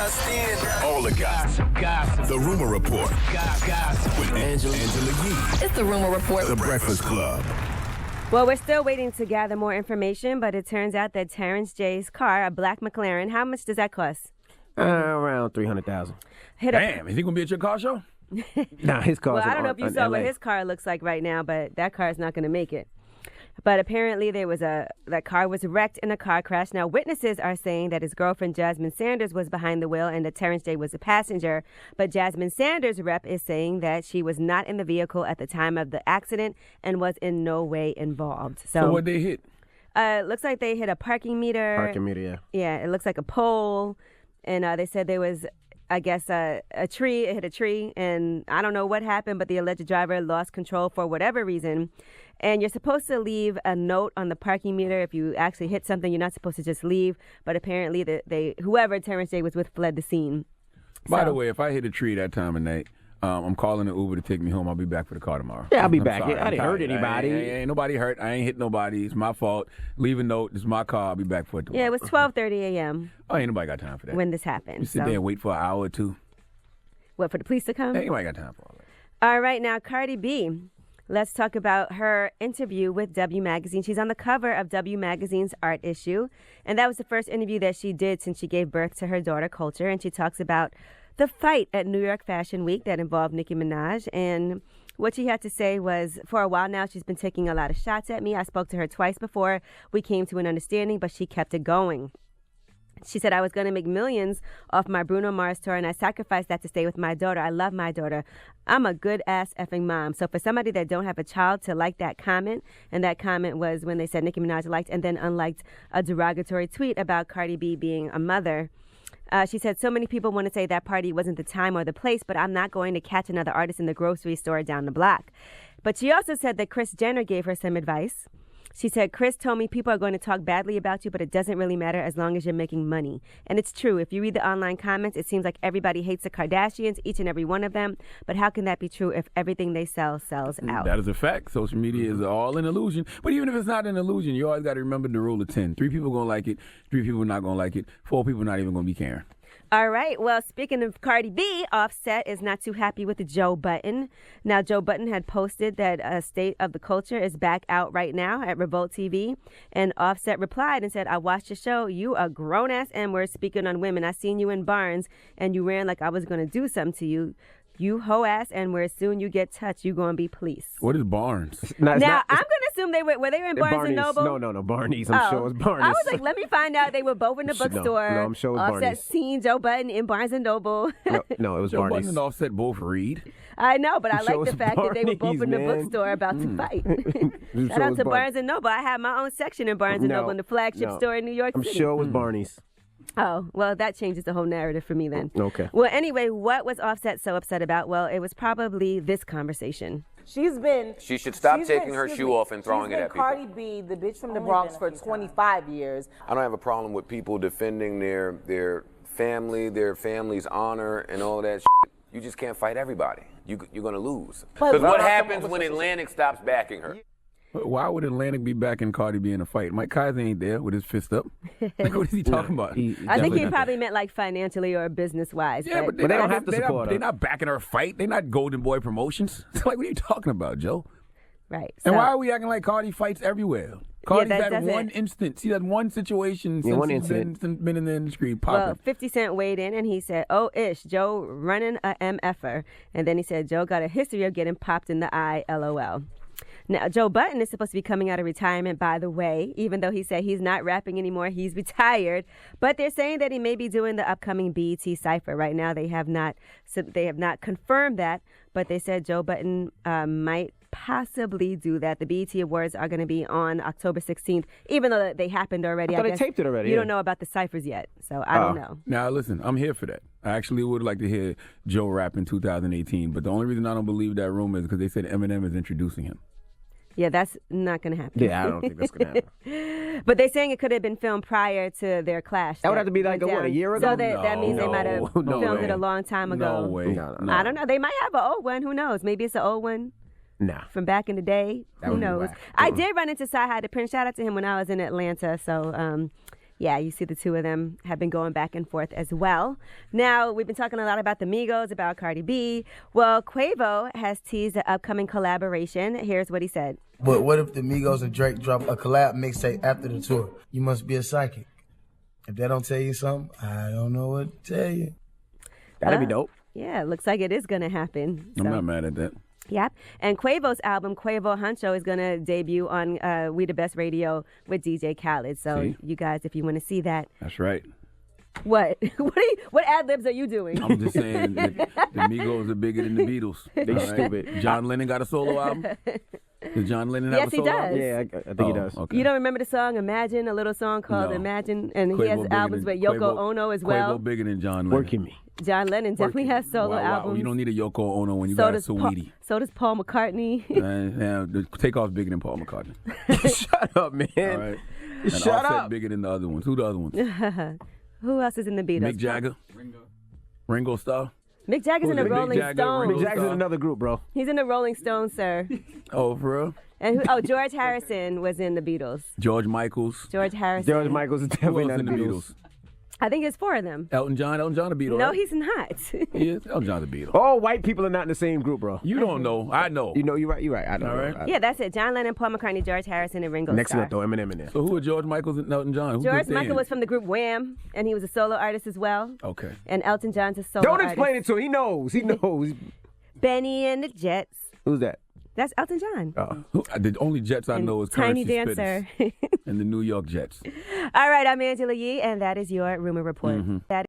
All the gossip. The Rumor Report. Gossip. With Angela Yee. It's the Rumor Report. The Breakfast Club. Well, we're still waiting to gather more information, but it turns out that Terrance J's car, a black McLaren, how much does that cost? Around $300,000. Damn, is he going to be at your car show? Nah, his car's Well, I don't know if you saw LA. what his car looks like right now, but that car is not going to make it. But apparently that car was wrecked in a car crash. Now, witnesses are saying that his girlfriend, Jasmine Sanders, was behind the wheel and that Terrance J was a passenger. But Jasmine Sanders' rep is saying that she was not in the vehicle at the time of the accident and was in no way involved. So what they hit? It looks like they hit a parking meter. Parking meter, yeah. Yeah, it looks like a pole. And they said there was, I guess, a tree. It hit a tree. And I don't know what happened, but the alleged driver lost control for whatever reason. And you're supposed to leave a note on the parking meter. If you actually hit something, you're not supposed to just leave. But apparently, whoever Terrance J was with fled the scene. By the way, if I hit a tree that time of night, I'm calling an Uber to take me home. I'll be back for the car tomorrow. Yeah, I'll be I'm back. sorry. I didn't hurt anybody. Ain't nobody hurt. I ain't hit nobody. It's my fault. Leave a note. This is my car. I'll be back for it tomorrow. Yeah, it was 12:30 a.m. Oh, ain't nobody got time for that. when this happened. You sit there and wait for an hour or two. What, for the police to come? Ain't nobody got time for all that. All right, now Cardi B. Let's talk about her interview with W Magazine. She's on the cover of W Magazine's art issue, and that was the first interview that she did since she gave birth to her daughter, Culture, and she talks about the fight at New York Fashion Week that involved Nicki Minaj, and what she had to say was, for a while now, she's been taking a lot of shots at me. I spoke to her twice before we came to an understanding, but she kept it going. She said, I was going to make millions off my Bruno Mars tour, and I sacrificed that to stay with my daughter. I love my daughter. I'm a good-ass effing mom. So for somebody that don't have a child to like that comment, and that comment was when they said Nicki Minaj liked and then unliked a derogatory tweet about Cardi B being a mother. She said, so many people want to say that party wasn't the time or the place, but I'm not going to catch another artist in the grocery store down the block. But she also said that Kris Jenner gave her some advice. She said, Kris told me people are going to talk badly about you, but it doesn't really matter as long as you're making money. And it's true. If you read the online comments, it seems like everybody hates the Kardashians, each and every one of them. But how can that be true if everything they sell sells out? That is a fact. Social media is all an illusion. But even if it's not an illusion, you always got to remember the rule of 10. 3 people going to like it, 3 people not going to like it, 4 people not even going to be caring. All right. Well, speaking of Cardi B, Offset is not too happy with Joe Budden. Now, Joe Budden had posted that State of the Culture is back out right now at Revolt TV. And Offset replied and said, I watched your show. You a grown-ass N-word speaking on women. I seen you in Barnes, and you ran like I was going to do something to you. You hoe-ass N-word. Soon you get touched, you going to be police. What is Barnes? Now, I'm going to assume they were they in Barnes and Noble? No, Barney's. I'm sure it was Barney's. I was like, let me find out. They were both in the bookstore. No, I'm sure it was Offset Barney's. seen Joe Budden in Barnes and Noble. No, it was Joe Barney's. Budden and Offset both read. I know, but I sure like the it's fact that they were both in the Barney's, bookstore about to fight. I'm Shout sure it out was to Barnes and Noble. I have my own section in Barnes and Noble in the flagship store in New York I'm City. sure it was Barney's. Oh, well, that changes the whole narrative for me then. Okay. Well, anyway, what was Offset so upset about? Well, it was probably this conversation. She should stop taking her shoe off and throwing it at people. Cardi B, the bitch from the Bronx, for 25 years. I don't have a problem with people defending their family, their family's honor, and all that shit. You just can't fight everybody. You're going to lose. Because what happens when Atlantic stops backing her? Why would Atlantic be backing Cardi B in a fight? Mike Kaiser ain't there with his fist up. Like, what is he talking about? I think he probably meant like financially or business-wise. Yeah, but they don't have to support her. They're not backing her fight. They're not Golden Boy Promotions. Like, what are you talking about, Joe? Right. And why are we acting like Cardi fights everywhere? Cardi's that had one instance. She had one situation since she's been in the industry popping. Well, 50 Cent weighed in and he said, oh, ish, Joe running a MFer. And then he said, Joe got a history of getting popped in the eye, LOL. Now, Joe Budden is supposed to be coming out of retirement, by the way, even though he said he's not rapping anymore. He's retired. But they're saying that he may be doing the upcoming BET Cypher. Right now, they have not confirmed that, but they said Joe Budden might possibly do that. The BET Awards are going to be on October 16th, even though they happened already. I thought they taped it already. You don't know about the Cyphers yet, so I don't know. Now, listen, I'm here for that. I actually would like to hear Joe rap in 2018, but the only reason I don't believe that rumor is because they said Eminem is introducing him. Yeah, that's not going to happen. Yeah, I don't think that's going to happen. But they're saying it could have been filmed prior to their clash. That would have to be like, a year ago? So that means they might have filmed it a long time ago. No way. No. I don't know. They might have an old one. Who knows? Maybe it's an old one. Nah. From back in the day. Who knows? I did run into Sci-Hi the Prince. Shout out to him when I was in Atlanta. So Yeah, you see the two of them have been going back and forth as well. Now, we've been talking a lot about the Migos, about Cardi B. Well, Quavo has teased the upcoming collaboration. Here's what he said. But what if the Migos and Drake drop a collab mixtape after the tour? You must be a psychic. If that don't tell you something, I don't know what to tell you. That'd be dope. Yeah, looks like it is going to happen. I'm not mad at that. Yep. And Quavo's album, Quavo Huncho, is going to debut on We The Best Radio with DJ Khaled. So you guys, if you want to see that. That's right. What? What ad-libs are you doing? I'm just saying that the Migos are bigger than the Beatles. They stupid. John Lennon got a solo album? Does John Lennon have a solo album? Yes, Yeah, I think he does. Okay. You don't remember the song Imagine, a little song called Imagine? And Quavo he has bigger albums than- with Yoko Quavo- Ono as well. Quavo bigger than John Lennon. Working me. John Lennon definitely has solo albums. You don't need a Yoko Ono when you So got a does Saweetie. So does Paul McCartney. The Takeoff's bigger than Paul McCartney. Shut up, man. All right. And Shut Offset up. bigger than the other ones. Who the other ones? Who else is in the Beatles? Mick Jagger? Ringo Starr? Mick Jagger's in the Who's it? Mick Rolling Jagger, Stones. Ringo Mick Jackson's Starr. another group, bro. He's in the Rolling Stones, sir. Oh, for real? And George Harrison was in the Beatles. George Michaels? George Harrison. George Michaels is Who definitely else not in the Beatles? I think it's 4 of them. Elton John? Elton John a Beatle, No, right? he's not. He is? Elton John's a Beatle. All white people are not in the same group, bro. You don't know. I know. You know, you're right. I know. All right. I know. Yeah, that's it. John Lennon, Paul McCartney, George Harrison, and Ringo Next Starr. one, throw Eminem in there. So who are George Michaels and Elton John? Who George good Michael then? was from the group Wham, and he was a solo artist as well. Okay. And Elton John's a solo Don't artist. explain it to him. He knows. He knows. Benny and the Jets. Who's that? That's Elton John. The only Jets I know is Tiny Currency Dancer. Spitters and the New York Jets. All right, I'm Angela Yee, and that is your Rumor Report. That